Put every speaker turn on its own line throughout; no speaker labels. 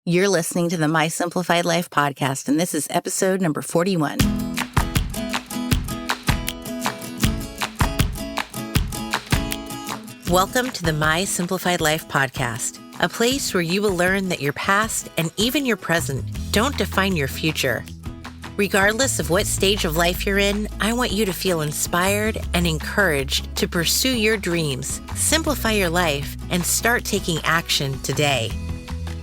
You're listening to the My Simplified Life podcast, and this is episode number 41. Welcome to the My Simplified Life podcast, a place where you will learn that your past and even your present don't define your future. Regardless of what stage of life you're in, I want you to feel inspired and encouraged to pursue your dreams, simplify your life, and start taking action today.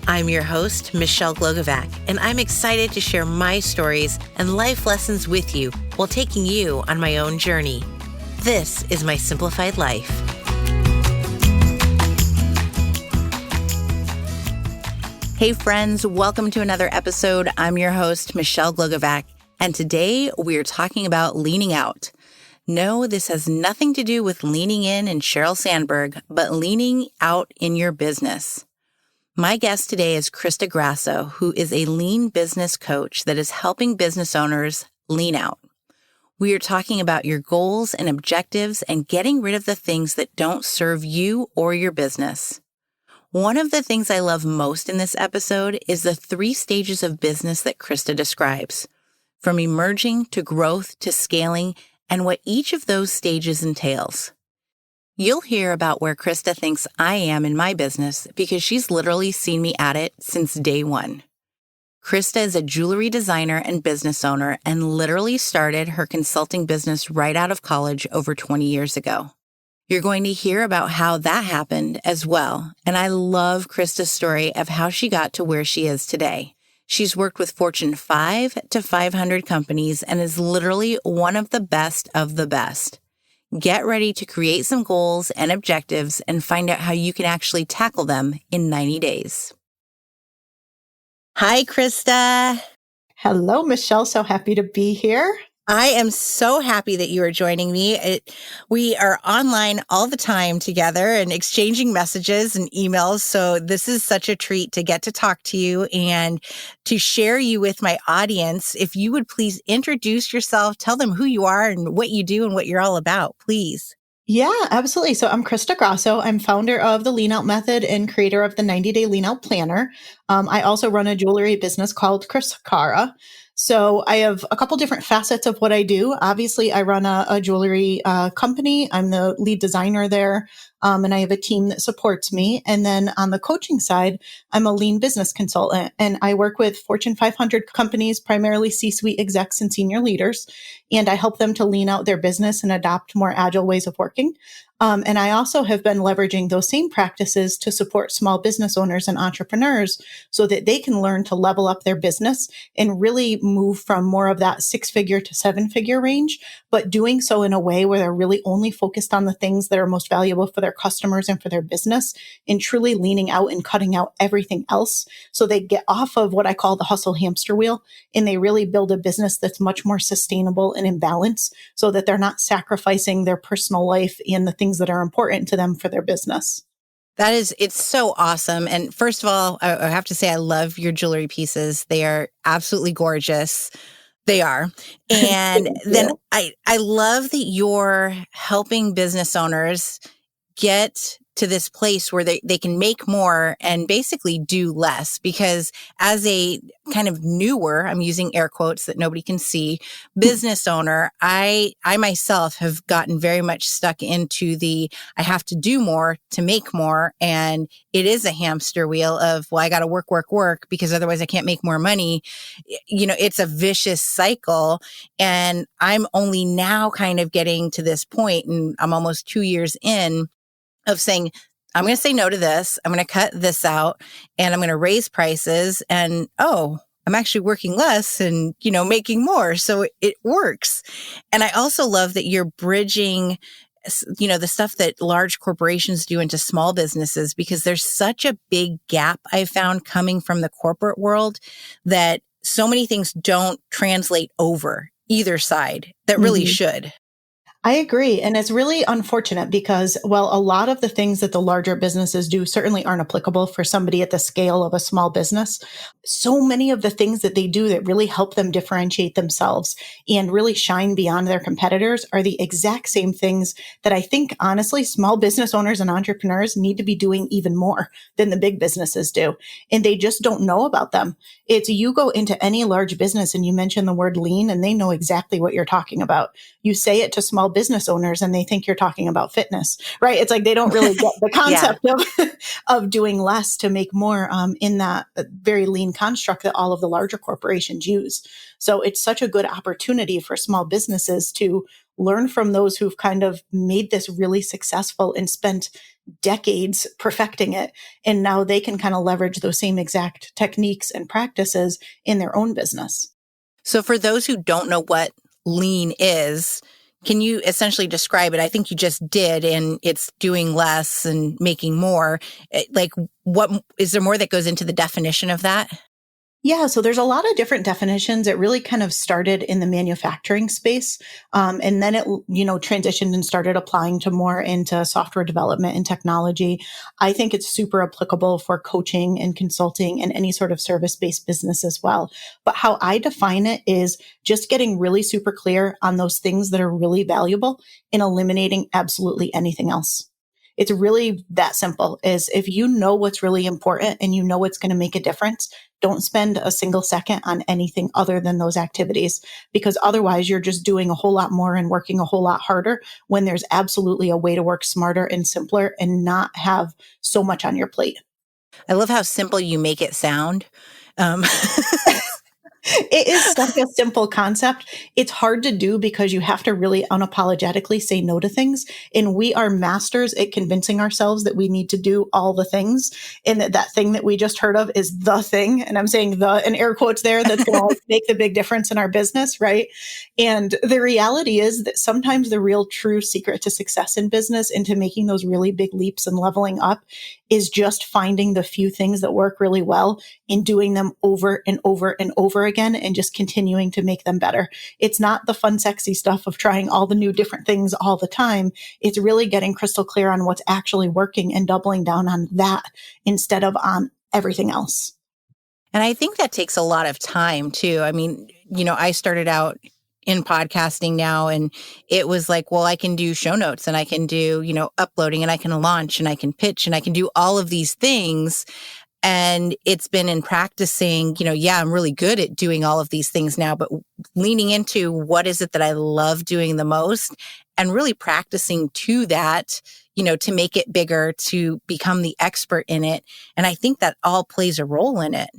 I'm your host, Michelle Glogovac, and I'm excited to share my stories and life lessons with you while taking you on my own journey. This is My Simplified Life. Hey friends, welcome to another episode. I'm your host, Michelle Glogovac, and today we're talking about leaning out. No, this has nothing to do with leaning in and Sheryl Sandberg, but leaning out in your business. My guest today is Crista Grasso, who is a lean business coach that is helping business owners lean out. We are talking about your goals and objectives and getting rid of the things that don't serve you or your business. One of the things I love most in this episode is the 3 stages of business that Crista describes, from emerging to growth to scaling, and what each of those stages entails. You'll hear about where Crista thinks I am in my business because she's literally seen me at it since day one. Crista is a jewelry designer and business owner and literally started her consulting business right out of college over 20 years ago. You're going to hear about how that happened as well, and I love Crista's story of how she got to where she is today. She's worked with Fortune 5 to 500 companies and is literally one of the best of the best. Get ready to create some goals and objectives and find out how you can actually tackle them in 90 days. Hi, Crista.
Hello, Michelle. So happy to be here.
I am so happy that you are joining me. We are online all the time together and exchanging messages and emails. So this is such a treat to get to talk to you and to share you with my audience. If you would please introduce yourself, tell them who you are and what you do and what you're all about, please.
Yeah, absolutely. So I'm Crista Grasso. I'm founder of the Lean Out Method and creator of the 90-Day Lean Out Planner. I also run a jewelry business called Criscara. So I have a couple different facets of what I do. Obviously, I run a jewelry company. I'm the lead designer there, and I have a team that supports me. And then on the coaching side, I'm a lean business consultant, and I work with Fortune 500 companies, primarily C-suite execs and senior leaders, and I help them to lean out their business and adopt more agile ways of working. And I also have been leveraging those same practices to support small business owners and entrepreneurs so that they can learn to level up their business and really move from more of that 6-figure to 7-figure range, but doing so in a way where they're really only focused on the things that are most valuable for their customers and for their business, and truly leaning out and cutting out everything else. So they get off of what I call the hustle hamster wheel, and they really build a business that's much more sustainable and in balance so that they're not sacrificing their personal life and the things that are important to them for their business.
It's so awesome. And first of all, I have to say, I love your jewelry pieces. They are absolutely gorgeous. They are. And then I love that you're helping business owners get to this place where they can make more and basically do less, because as a kind of newer, I'm using air quotes that nobody can see, business owner, I myself have gotten very much stuck into I have to do more to make more. And it is a hamster wheel of, well, I got to work, because otherwise I can't make more money. You know, it's a vicious cycle. And I'm only now kind of getting to this point, and I'm almost 2 years in, of saying, I'm going to say no to this. I'm going to cut this out, and I'm going to raise prices, and I'm actually working less and, making more. So it works. And I also love that you're bridging, the stuff that large corporations do into small businesses, because there's such a big gap I found coming from the corporate world that so many things don't translate over either side that really should.
I agree. And it's really unfortunate because, well, a lot of the things that the larger businesses do certainly aren't applicable for somebody at the scale of a small business. So many of the things that they do that really help them differentiate themselves and really shine beyond their competitors are the exact same things that I think, honestly, small business owners and entrepreneurs need to be doing even more than the big businesses do. And they just don't know about them. It's you go into any large business and you mention the word lean and they know exactly what you're talking about. You say it to small business owners and they think you're talking about fitness, right? It's like they don't really get the
Yeah.
concept of doing less to make more in that very lean construct that all of the larger corporations use. So it's such a good opportunity for small businesses to learn from those who've kind of made this really successful and spent decades perfecting it. And now they can kind of leverage those same exact techniques and practices in their own business.
So for those who don't know what lean is, can you essentially describe it? I think you just did, and it's doing less and making more. Like, what is there more that goes into the definition of that?
Yeah, so there's a lot of different definitions. It really kind of started in the manufacturing space, and then it, transitioned and started applying to more into software development and technology. I think it's super applicable for coaching and consulting and any sort of service-based business as well. But how I define it is just getting really super clear on those things that are really valuable and eliminating absolutely anything else. It's really that simple. Is if you know what's really important and you know what's going to make a difference, don't spend a single second on anything other than those activities, because otherwise you're just doing a whole lot more and working a whole lot harder when there's absolutely a way to work smarter and simpler and not have so much on your plate.
I love how simple you make it sound. Um,
It is such a simple concept. It's hard to do because you have to really unapologetically say no to things. And we are masters at convincing ourselves that we need to do all the things. And that thing that we just heard of is the thing. And I'm saying the in air quotes there, that's going to make the big difference in our business, right? And the reality is that sometimes the real true secret to success in business and to making those really big leaps and leveling up is just finding the few things that work really well and doing them over and over and over again and just continuing to make them better. It's not the fun, sexy stuff of trying all the new different things all the time. It's really getting crystal clear on what's actually working and doubling down on that instead of on everything else.
and I think that takes a lot of time too. I mean, I started out in podcasting now, and it was like, well, I can do show notes and I can do, uploading and I can launch and I can pitch and I can do all of these things. And it's been in practicing, I'm really good at doing all of these things now, but leaning into what is it that I love doing the most and really practicing to that, to make it bigger, to become the expert in it. And I think that all plays a role in it.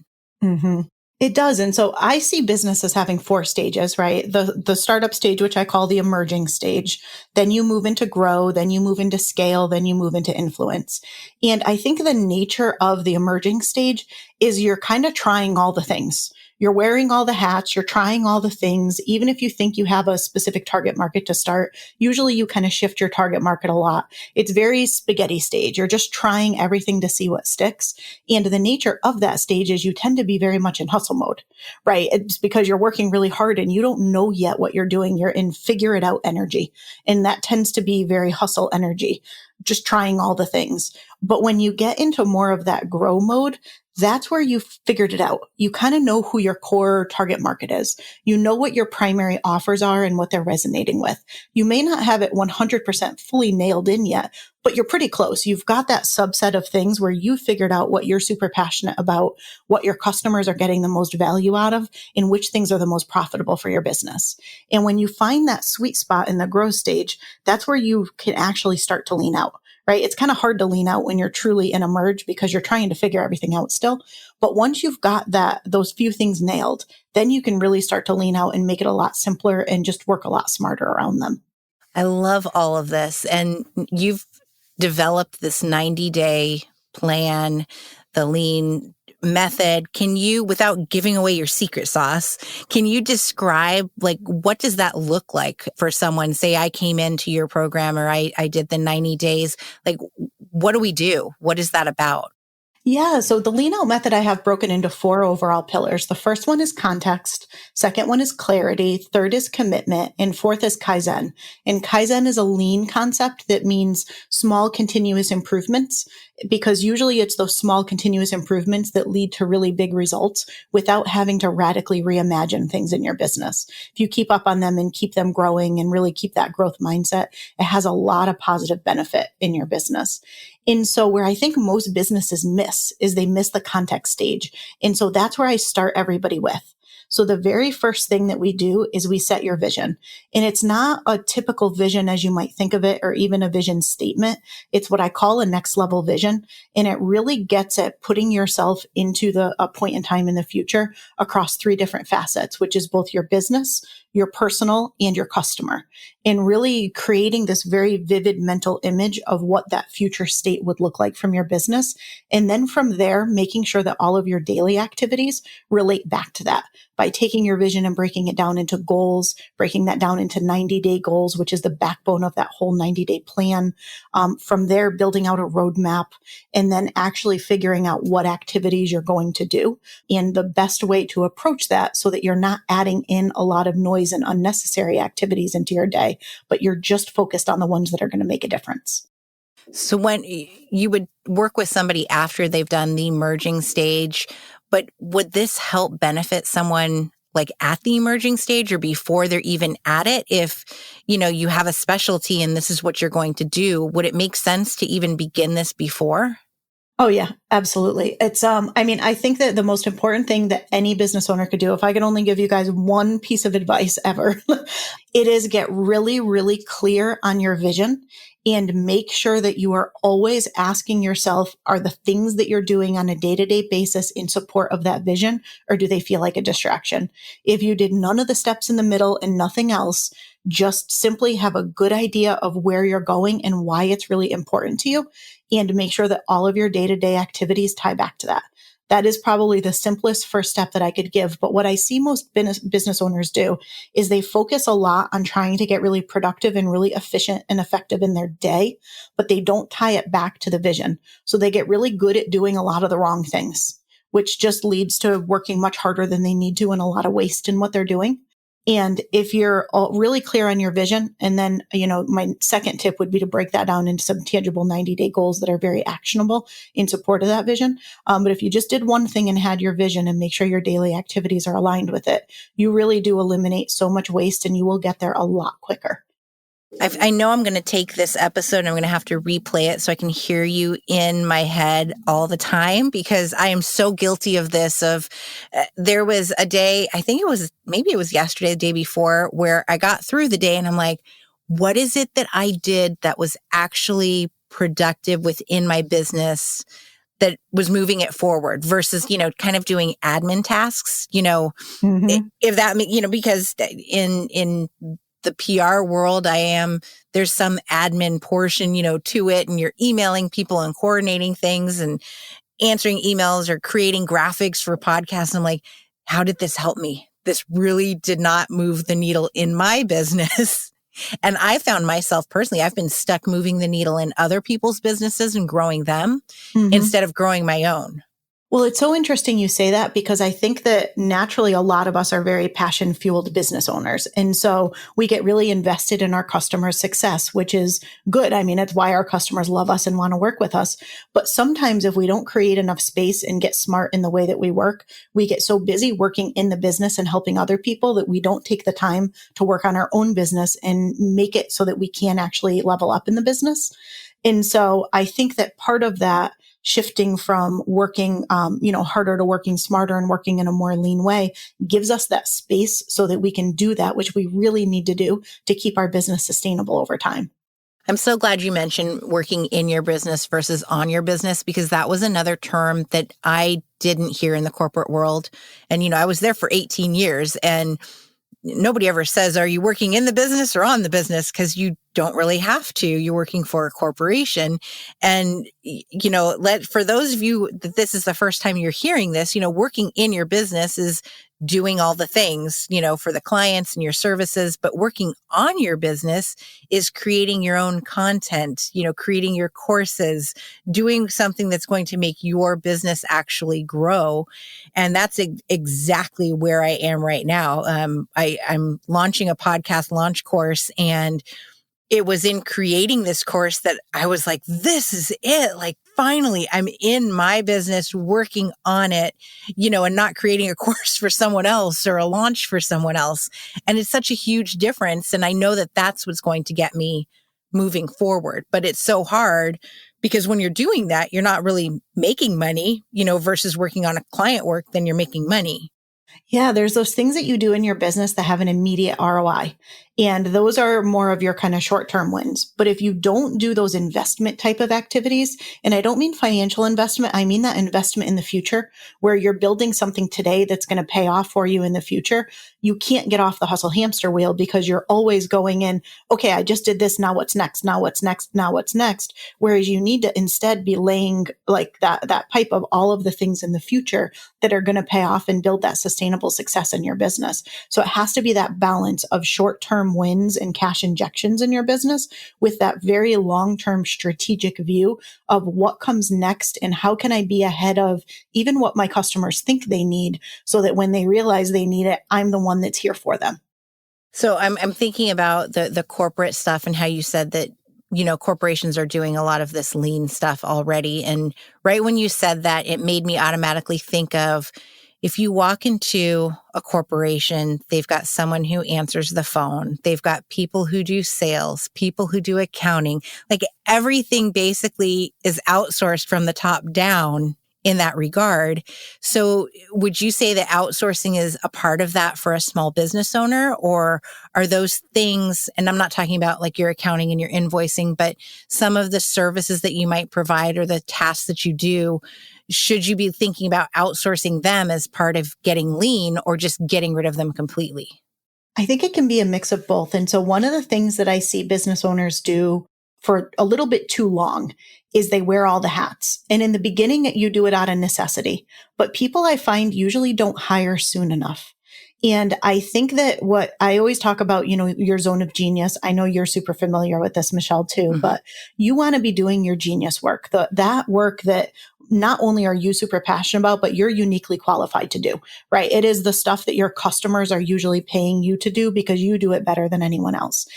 Mm-hmm. It does. And so I see business as having 4 stages, right? The startup stage, which I call the emerging stage. Then you move into grow, then you move into scale, then you move into influence. And I think the nature of the emerging stage is you're kind of trying all the things. You're wearing all the hats, you're trying all the things. Even if you think you have a specific target market to start, usually you kind of shift your target market a lot. It's very spaghetti stage. You're just trying everything to see what sticks. And the nature of that stage is you tend to be very much in hustle mode, right? It's because you're working really hard and you don't know yet what you're doing. You're in figure it out energy. And that tends to be very hustle energy, just trying all the things. But when you get into more of that grow mode, that's where you figured it out. You kind of know who your core target market is. You know what your primary offers are and what they're resonating with. You may not have it 100% fully nailed in yet, but you're pretty close. You've got that subset of things where you figured out what you're super passionate about, what your customers are getting the most value out of, and which things are the most profitable for your business. And when you find that sweet spot in the growth stage, that's where you can actually start to lean out. Right? It's kind of hard to lean out when you're truly in a merge because you're trying to figure everything out still. But once you've got those few things nailed, then you can really start to lean out and make it a lot simpler and just work a lot smarter around them.
I love all of this. And you've developed this 90-day plan, the lean method. Can you, without giving away your secret sauce, can you describe what does that look like for someone? Say I came into your program or I did the 90 days. What do we do? What is that about?
Yeah, so the lean out method I have broken into four overall pillars. The first one is context, second one is clarity, third is commitment, and fourth is Kaizen. And Kaizen is a lean concept that means small continuous improvements, because usually it's those small continuous improvements that lead to really big results without having to radically reimagine things in your business. If you keep up on them and keep them growing and really keep that growth mindset, it has a lot of positive benefit in your business. And so where I think most businesses miss is they miss the context stage. And so that's where I start everybody with. So the very first thing that we do is we set your vision. And it's not a typical vision as you might think of it, or even a vision statement. It's what I call a next level vision. And it really gets at putting yourself into a point in time in the future across three different facets, which is both your business, your personal, and your customer, and really creating this very vivid mental image of what that future state would look like from your business. And then from there, making sure that all of your daily activities relate back to that by taking your vision and breaking it down into goals, breaking that down into 90-day goals, which is the backbone of that whole 90-day plan. From there, building out a roadmap, and then actually figuring out what activities you're going to do and the best way to approach that so that you're not adding in a lot of noise and unnecessary activities into your day, but you're just focused on the ones that are going to make a difference.
So when you would work with somebody after they've done the emerging stage, but would this help benefit someone like at the emerging stage or before they're even at it? If, you have a specialty and this is what you're going to do, would it make sense to even begin this before?
Oh yeah, absolutely. I think that the most important thing that any business owner could do, if I could only give you guys one piece of advice ever, it is get really, really clear on your vision and make sure that you are always asking yourself, are the things that you're doing on a day-to-day basis in support of that vision, or do they feel like a distraction? If you did none of the steps in the middle and nothing else, just simply have a good idea of where you're going and why it's really important to you, and make sure that all of your day-to-day activities tie back to that. That is probably the simplest first step that I could give. But what I see most business owners do is they focus a lot on trying to get really productive and really efficient and effective in their day, but they don't tie it back to the vision. So they get really good at doing a lot of the wrong things, which just leads to working much harder than they need to and a lot of waste in what they're doing. And if you're really clear on your vision, and then, my second tip would be to break that down into some tangible 90-day goals that are very actionable in support of that vision. But if you just did one thing and had your vision and make sure your daily activities are aligned with it, you really do eliminate so much waste and you will get there a lot quicker.
I know I'm going to take this episode and I'm going to have to replay it so I can hear you in my head all the time, because I am so guilty of this. There was a day, I think maybe it was yesterday, the day before, where I got through the day and I'm like, what is it that I did that was actually productive within my business that was moving it forward versus, kind of doing admin tasks,
Mm-hmm.
if that, because in the PR world, there's some admin portion, to it, and you're emailing people and coordinating things and answering emails or creating graphics for podcasts. I'm like, how did this help me? This really did not move the needle in my business. And I found myself personally, I've been stuck moving the needle in other people's businesses and growing them instead of growing my own.
Well, it's so interesting you say that, because I think that naturally a lot of us are very passion-fueled business owners. And so we get really invested in our customers' success, which is good. I mean, it's why our customers love us and want to work with us. But sometimes if we don't create enough space and get smart in the way that we work, we get so busy working in the business and helping other people that we don't take the time to work on our own business and make it so that we can actually level up in the business. And so I think that part of that shifting from working, harder to working smarter and working in a more lean way gives us that space so that we can do that, which we really need to do to keep our business sustainable over time.
I'm so glad you mentioned working in your business versus on your business, because that was another term that I didn't hear in the corporate world. And, I was there for 18 years and nobody ever says, are you working in the business or on the business? Because you don't really have to. You're working for a corporation. And, for those of you that this is the first time you're hearing this, working in your business is doing all the things, for the clients and your services, but working on your business is creating your own content, creating your courses, doing something that's going to make your business actually grow. And that's exactly where I am right now. I'm launching a podcast launch course, and it was in creating this course that I was like, this is it. Like, finally, I'm in my business working on it, and not creating a course for someone else or a launch for someone else. And it's such a huge difference. And I know that that's what's going to get me moving forward. But it's so hard because when you're doing that, you're not really making money, versus working on a client work, then you're making money.
Yeah, there's those things that you do in your business that have an immediate ROI. And those are more of your kind of short-term wins. But if you don't do those investment type of activities, and I don't mean financial investment, I mean that investment in the future where you're building something today that's going to pay off for you in the future, you can't get off the hustle hamster wheel because you're always going in, okay, I just did this. Now what's next? Now what's next? Now what's next? Whereas you need to instead be laying like that pipe of all of the things in the future that are going to pay off and build that sustainable success in your business. So it has to be that balance of short-term wins and cash injections in your business with that very long-term strategic view of what comes next and how can I be ahead of even what my customers think they need so that when they realize they need it, I'm the one that's here for them.
So I'm thinking about the corporate stuff and how you said that, corporations are doing a lot of this lean stuff already. And right when you said that, it made me automatically think of, if you walk into a corporation, they've got someone who answers the phone. They've got people who do sales, people who do accounting. Like, everything basically is outsourced from the top down in that regard. So would you say that outsourcing is a part of that for a small business owner, or are those things, and I'm not talking about like your accounting and your invoicing, but some of the services that you might provide or the tasks that you do, should you be thinking about outsourcing them as part of getting lean or just getting rid of them completely?
I think it can be a mix of both. And so one of the things that I see business owners do for a little bit too long is they wear all the hats. And in the beginning, you do it out of necessity. But people I find usually don't hire soon enough. And I think that what I always talk about, your zone of genius. I know you're super familiar with this, Michelle, too,
Mm-hmm.
but you want to be doing your genius work, that work that not only are you super passionate about, but you're uniquely qualified to do, right? It is the stuff that your customers are usually paying you to do because you do it better than anyone else.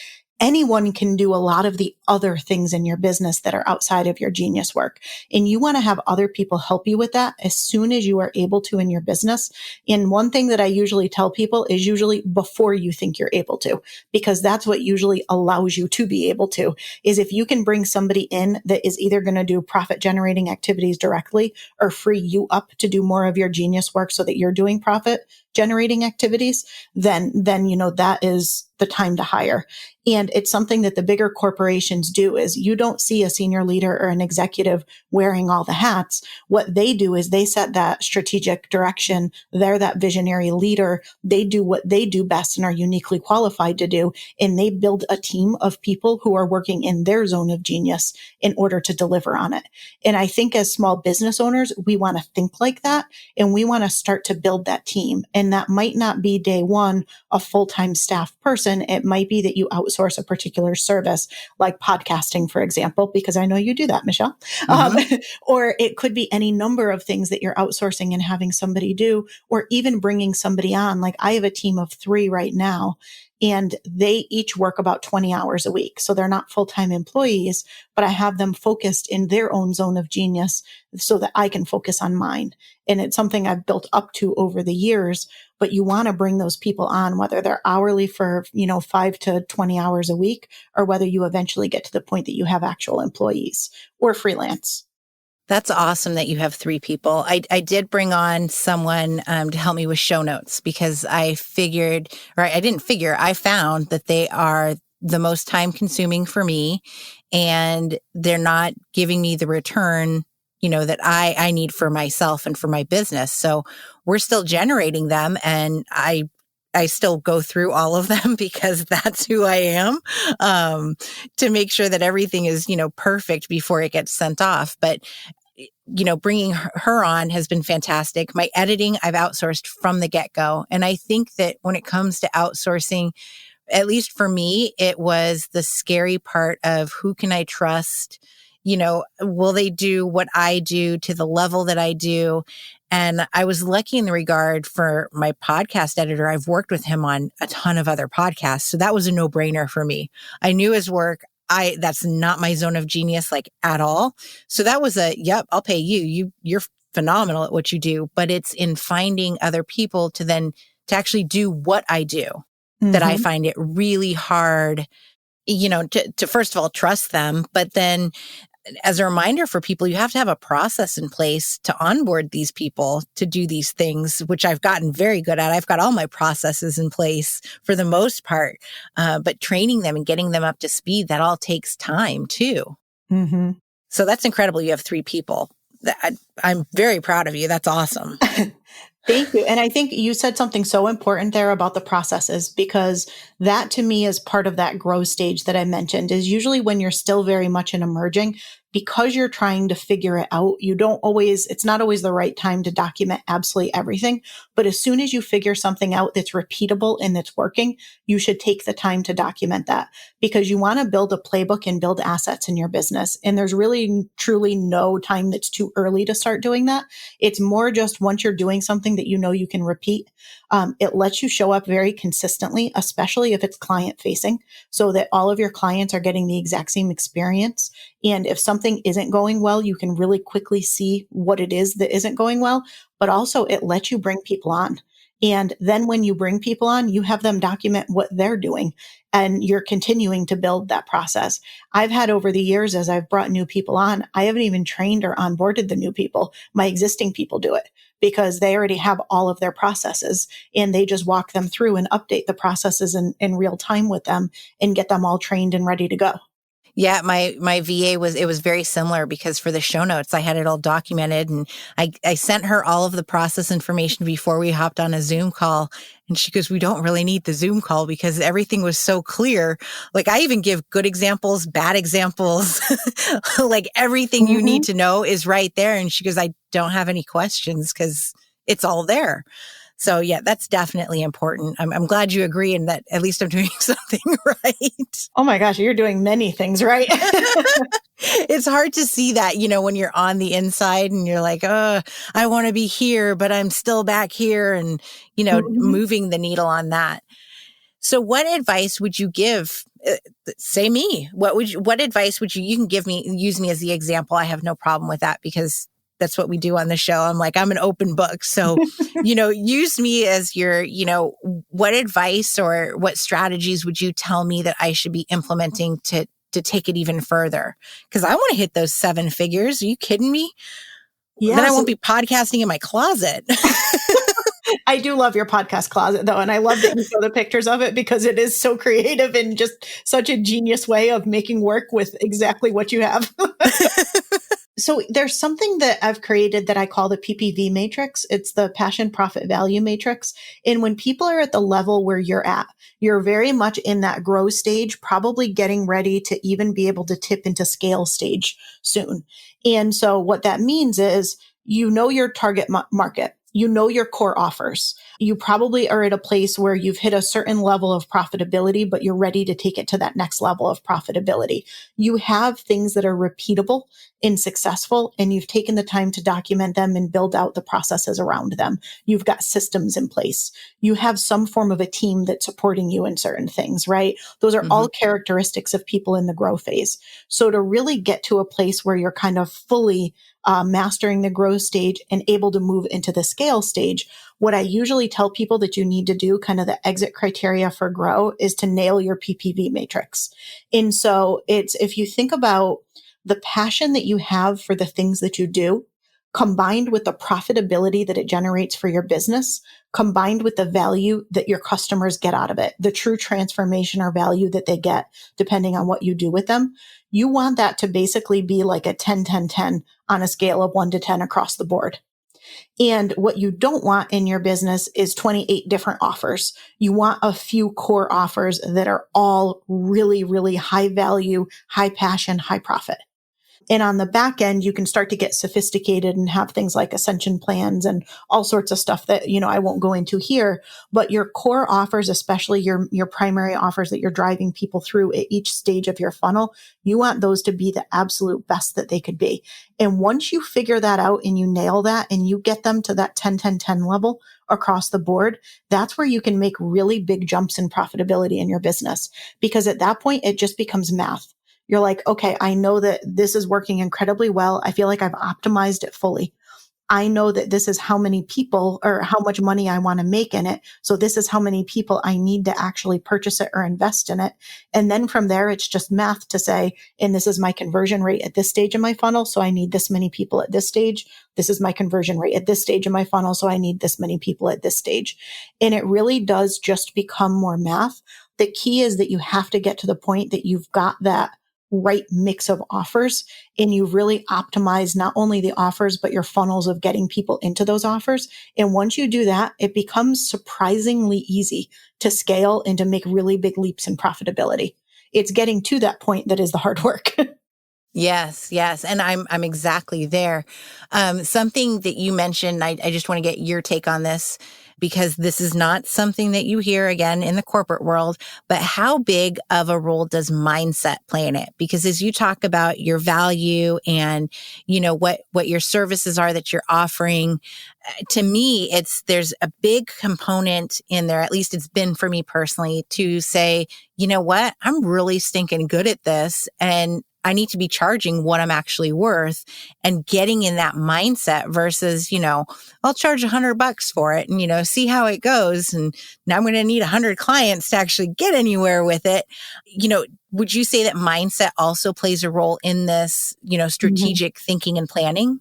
Anyone can do a lot of the other things in your business that are outside of your genius work. And you want to have other people help you with that as soon as you are able to in your business. And one thing that I usually tell people is usually before you think you're able to, because that's what usually allows you to be able to, is if you can bring somebody in that is either going to do profit generating activities directly or free you up to do more of your genius work so that you're doing profit generating activities, then that is the time to hire. And it's something that the bigger corporations do is you don't see a senior leader or an executive wearing all the hats. What they do is they set that strategic direction. They're that visionary leader. They do what they do best and are uniquely qualified to do. And they build a team of people who are working in their zone of genius in order to deliver on it. And I think as small business owners, we want to think like that. And we want to start to build that team. And that might not be day one, a full-time staff person. It might be that you outsource a particular service like podcasting, for example, because I know you do that, Michelle.
Mm-hmm.
Or it could be any number of things that you're outsourcing and having somebody do, or even bringing somebody on. Like I have a team of 3 right now, and they each work about 20 hours a week. So they're not full-time employees, but I have them focused in their own zone of genius so that I can focus on mine. And it's something I've built up to over the years, but you want to bring those people on, whether they're hourly for, 5 to 20 hours a week, or whether you eventually get to the point that you have actual employees or freelance.
That's awesome that you have 3 people. I did bring on someone to help me with show notes because I found that they are the most time consuming for me, and they're not giving me the return, that I need for myself and for my business. So we're still generating them, and I still go through all of them because that's who I am, to make sure that everything is, perfect before it gets sent off. But bringing her on has been fantastic. My editing, I've outsourced from the get-go. And I think that when it comes to outsourcing, at least for me, it was the scary part of who can I trust? Will they do what I do to the level that I do? And I was lucky in the regard for my podcast editor. I've worked with him on a ton of other podcasts. So that was a no-brainer for me. I knew his work. That's not my zone of genius, like at all. So that was yep, I'll pay you. You're phenomenal at what you do, but it's in finding other people to actually do what I do that I find it really hard, to first of all, trust them. But then as a reminder for people, you have to have a process in place to onboard these people to do these things, which I've gotten very good at. I've got all my processes in place for the most part, but training them and getting them up to speed, that all takes time too. So that's incredible. You have 3 people. I'm very proud of you. That's awesome.
Thank you. And I think you said something so important there about the processes, because that to me is part of that growth stage that I mentioned, is usually when you're still very much in emerging, because you're trying to figure it out. It's not always the right time to document absolutely everything. But as soon as you figure something out that's repeatable and that's working, you should take the time to document that, because you want to build a playbook and build assets in your business. And there's really, truly no time that's too early to start doing that. It's more just once you're doing something that you can repeat. It lets you show up very consistently, especially if it's client facing, so that all of your clients are getting the exact same experience. And if something isn't going well, you can really quickly see what it is that isn't going well. But also it lets you bring people on. And then when you bring people on, you have them document what they're doing, and you're continuing to build that process. I've had over the years, as I've brought new people on, I haven't even trained or onboarded the new people. My existing people do it, because they already have all of their processes, and they just walk them through and update the processes in real time with them and get them all trained and ready to go.
Yeah, my VA it was very similar, because for the show notes, I had it all documented, and I sent her all of the process information before we hopped on a Zoom call. And she goes, we don't really need the Zoom call because everything was so clear. Like, I even give good examples, bad examples, like everything you need to know is right there. And she goes, I don't have any questions because it's all there. So yeah, that's definitely important. I'm glad you agree, and that at least I'm doing something right.
Oh my gosh, you're doing many things right.
It's hard to see that, when you're on the inside and you're like, oh, I want to be here, but I'm still back here, and, moving the needle on that. So what advice would you give? Say me, what advice would you can give me, use me as the example. I have no problem with that, because that's what we do on the show. I'm an open book. So, use me as your, what advice or what strategies would you tell me that I should be implementing to take it even further? Because I want to hit those 7 figures. Are you kidding me? Yeah, then I won't be podcasting in my closet.
I do love your podcast closet, though. And I love that you show the pictures of it, because it is so creative and just such a genius way of making work with exactly what you have. So there's something that I've created that I call the PPV matrix. It's the passion, profit, value matrix. And when people are at the level where you're at, you're very much in that growth stage, probably getting ready to even be able to tip into scale stage soon. And so what that means is, your target market. Your core offers. You probably are at a place where you've hit a certain level of profitability, but you're ready to take it to that next level of profitability. You have things that are repeatable and successful, and you've taken the time to document them and build out the processes around them. You've got systems in place. You have some form of a team that's supporting you in certain things, right? Those are all characteristics of people in the growth phase. So to really get to a place where you're kind of fully mastering the growth stage and able to move into the scale stage, what I usually tell people that you need to do, kind of the exit criteria for grow, is to nail your PPV matrix. And so if you think about the passion that you have for the things that you do, combined with the profitability that it generates for your business, combined with the value that your customers get out of it, the true transformation or value that they get depending on what you do with them, you want that to basically be like a 10-10-10 on a scale of 1 to 10 across the board. And what you don't want in your business is 28 different offers. You want a few core offers that are all really, really high value, high passion, high profit. And on the back end, you can start to get sophisticated and have things like ascension plans and all sorts of stuff that, I won't go into here. But your core offers, especially your primary offers that you're driving people through at each stage of your funnel, you want those to be the absolute best that they could be. And once you figure that out and you nail that and you get them to that 10-10-10 level across the board, that's where you can make really big jumps in profitability in your business. Because at that point, it just becomes math. You're like, okay, I know that this is working incredibly well. I feel like I've optimized it fully. I know that this is how many people or how much money I want to make in it. So this is how many people I need to actually purchase it or invest in it. And then from there, it's just math to say, and this is my conversion rate at this stage of my funnel. So I need this many people at this stage. This is my conversion rate at this stage of my funnel. So I need this many people at this stage. And it really does just become more math. The key is that you have to get to the point that you've got that right mix of offers and you really optimize not only the offers, but your funnels of getting people into those offers. And once you do that, it becomes surprisingly easy to scale and to make really big leaps in profitability. It's getting to that point that is the hard work.
Yes, yes. And I'm exactly there. Something that you mentioned, I just want to get your take on this because this is not something that you hear again in the corporate world, but how big of a role does mindset play in it? Because as you talk about your value and, what your services are that you're offering, to me, there's a big component in there, at least it's been for me personally, to say, you know what, I'm really stinking good at this. And I need to be charging what I'm actually worth and getting in that mindset versus, I'll charge $100 for it and, see how it goes. And now I'm going to need 100 clients to actually get anywhere with it. Would you say that mindset also plays a role in this, strategic thinking and planning?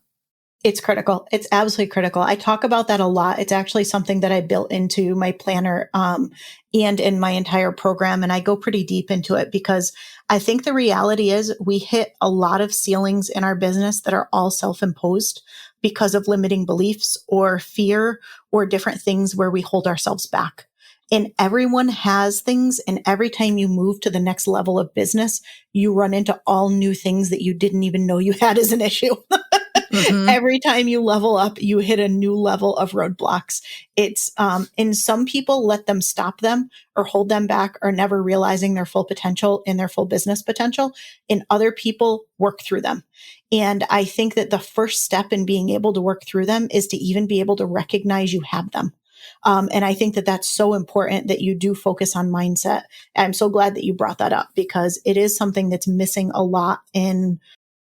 It's critical. It's absolutely critical. I talk about that a lot. It's actually something that I built into my planner and in my entire program. And I go pretty deep into it because I think the reality is we hit a lot of ceilings in our business that are all self-imposed because of limiting beliefs or fear or different things where we hold ourselves back. And everyone has things. And every time you move to the next level of business, you run into all new things that you didn't even know you had as an issue. Mm-hmm. Every time you level up, you hit a new level of roadblocks. It's, and some people let them stop them or hold them back or never realizing their full potential and their full business potential. And other people work through them. And I think that the first step in being able to work through them is to even be able to recognize you have them. And I think that that's so important that you do focus on mindset. I'm so glad that you brought that up because it is something that's missing a lot in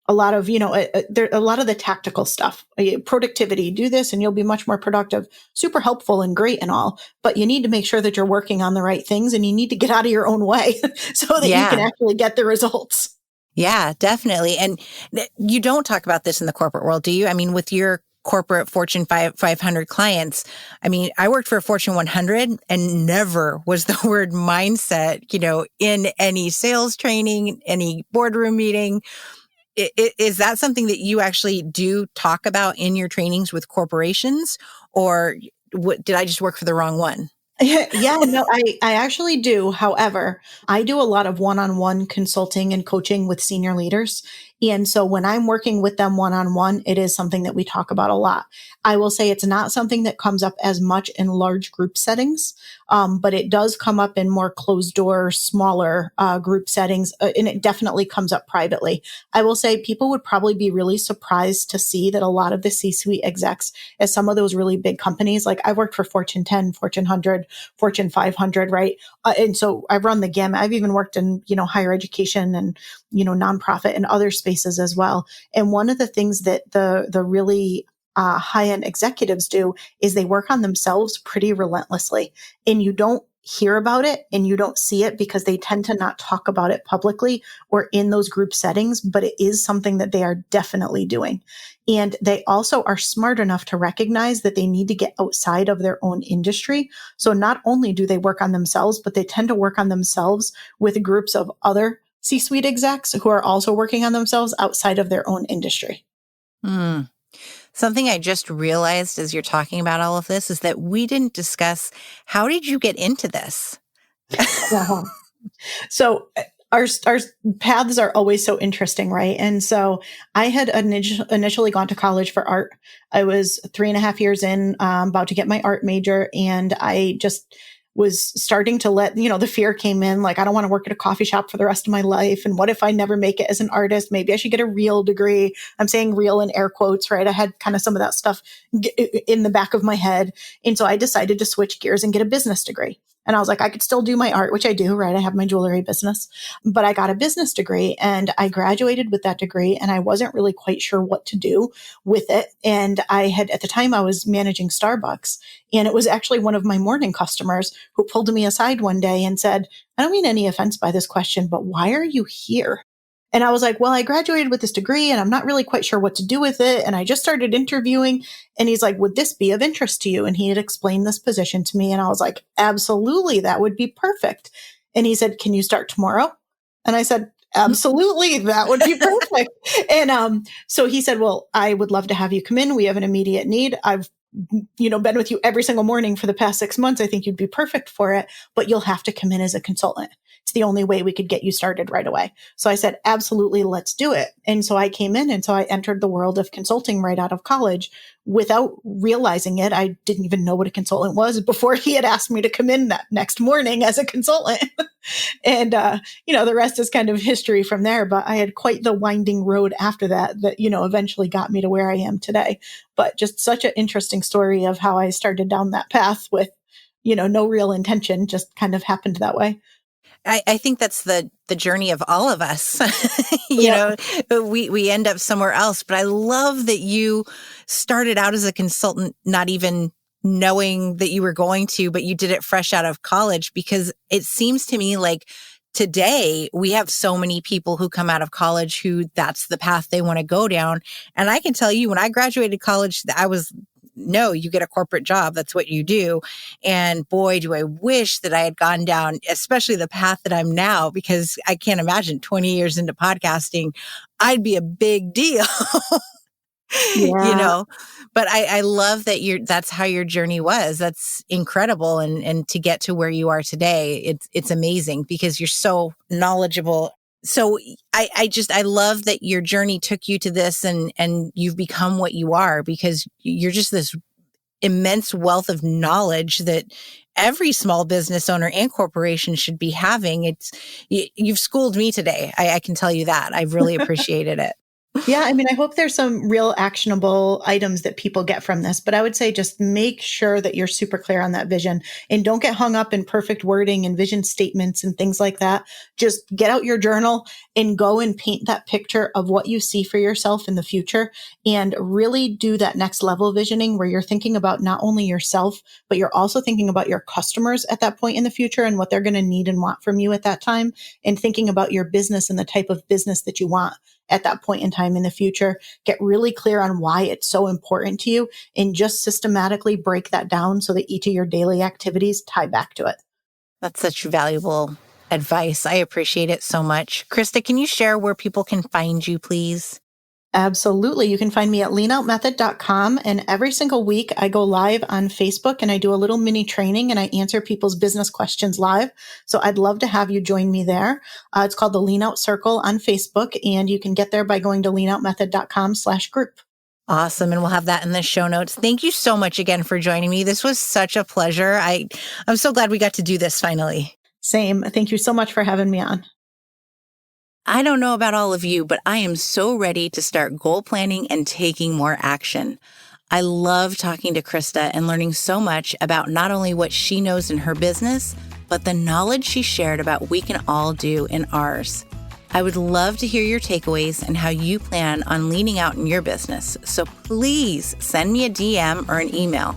a lot of, a lot of the tactical stuff, productivity, do this and you'll be much more productive, super helpful and great and all, but you need to make sure that you're working on the right things and you need to get out of your own way so that you can actually get the results.
Yeah, definitely. And you don't talk about this in the corporate world, do you? I mean, with your corporate Fortune 500 clients, I worked for a Fortune 100 and never was the word mindset, in any sales training, any boardroom meeting. Is that something that you actually do talk about in your trainings with corporations, or did I just work for the wrong one?
Yeah, no, I actually do. However, I do a lot of one-on-one consulting and coaching with senior leaders. And so when I'm working with them one-on-one, it is something that we talk about a lot. I will say it's not something that comes up as much in large group settings, but it does come up in more closed door, smaller group settings, and it definitely comes up privately. I will say people would probably be really surprised to see that a lot of the C-suite execs at some of those really big companies, like I've worked for Fortune 10, Fortune 100, Fortune 500, right? And so I've run the gamut. I've even worked in, higher education and, nonprofit and other spaces as well. And one of the things that the really high-end executives do is they work on themselves pretty relentlessly. And you don't hear about it and you don't see it because they tend to not talk about it publicly or in those group settings, but it is something that they are definitely doing. And they also are smart enough to recognize that they need to get outside of their own industry. So not only do they work on themselves, but they tend to work on themselves with groups of other C-suite execs who are also working on themselves outside of their own industry.
Mm. Something I just realized as you're talking about all of this is that we didn't discuss, how did you get into this?
Uh-huh. So our paths are always so interesting, right? And so I had initially gone to college for art. I was 3.5 years in, about to get my art major, and I just was starting to let, the fear came in, like, I don't want to work at a coffee shop for the rest of my life. And what if I never make it as an artist? Maybe I should get a real degree. I'm saying real in air quotes, right? I had kind of some of that stuff in the back of my head. And so I decided to switch gears and get a business degree. And I was like, I could still do my art, which I do, right? I have my jewelry business, but I got a business degree and I graduated with that degree, and I wasn't really quite sure what to do with it. And at the time I was managing Starbucks, and it was actually one of my morning customers who pulled me aside one day and said, I don't mean any offense by this question, but why are you here? And I was like, well, I graduated with this degree and I'm not really quite sure what to do with it. And I just started interviewing. And he's like, would this be of interest to you? And he had explained this position to me. And I was like, absolutely, that would be perfect. And he said, can you start tomorrow? And I said, absolutely, that would be perfect. And so he said, well, I would love to have you come in. We have an immediate need. I've been with you every single morning for the past 6 months. I think you'd be perfect for it, but you'll have to come in as a consultant. It's the only way we could get you started right away. So I said, absolutely, let's do it. And so I came in, and so I entered the world of consulting right out of college without realizing it. I didn't even know what a consultant was before he had asked me to come in that next morning as a consultant. And, the rest is kind of history from there. But I had quite the winding road after that eventually got me to where I am today. But just such an interesting story of how I started down that path with, no real intention, just kind of happened that way.
I think that's the journey of all of us. We end up somewhere else. But I love that you started out as a consultant, not even knowing that you were going to, but you did it fresh out of college, because it seems to me like today we have so many people who come out of college who that's the path they want to go down. And I can tell you, when I graduated college, no, you get a corporate job. That's what you do. And boy, do I wish that I had gone down, especially the path that I'm now, because I can't imagine 20 years into podcasting, I'd be a big deal.
Yeah.
But I love that that's how your journey was. That's incredible. And to get to where you are today, it's amazing because you're so knowledgeable. So I love that your journey took you to this and you've become what you are, because you're just this immense wealth of knowledge that every small business owner and corporation should be having. You've schooled me today. I can tell you that. I've really appreciated it.
Yeah, I mean, I hope there's some real actionable items that people get from this, but I would say just make sure that you're super clear on that vision and don't get hung up in perfect wording and vision statements and things like that. Just get out your journal and go and paint that picture of what you see for yourself in the future, and really do that next level visioning where you're thinking about not only yourself, but you're also thinking about your customers at that point in the future and what they're going to need and want from you at that time, and thinking about your business and the type of business that you want at that point in time in the future. Get really clear on why it's so important to you, and just systematically break that down so that each of your daily activities tie back to it.
That's such valuable advice. I appreciate it so much. Crista, can you share where people can find you, please?
Absolutely. You can find me at leanoutmethod.com. And every single week I go live on Facebook and I do a little mini training and I answer people's business questions live. So I'd love to have you join me there. It's called the Lean Out Circle on Facebook, and you can get there by going to leanoutmethod.com/group.
Awesome. And we'll have that in the show notes. Thank you so much again for joining me. This was such a pleasure. I'm so glad we got to do this finally.
Same. Thank you so much for having me on.
I don't know about all of you, but I am so ready to start goal planning and taking more action. I love talking to Crista and learning so much about not only what she knows in her business, but the knowledge she shared about what we can all do in ours. I would love to hear your takeaways and how you plan on leaning out in your business. So please send me a DM or an email.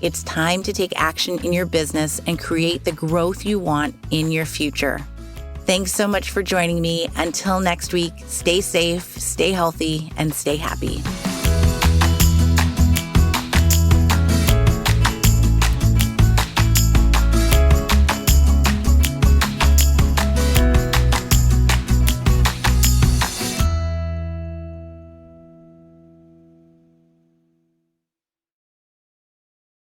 It's time to take action in your business and create the growth you want in your future. Thanks so much for joining me. Until next week, stay safe, stay healthy, and stay happy.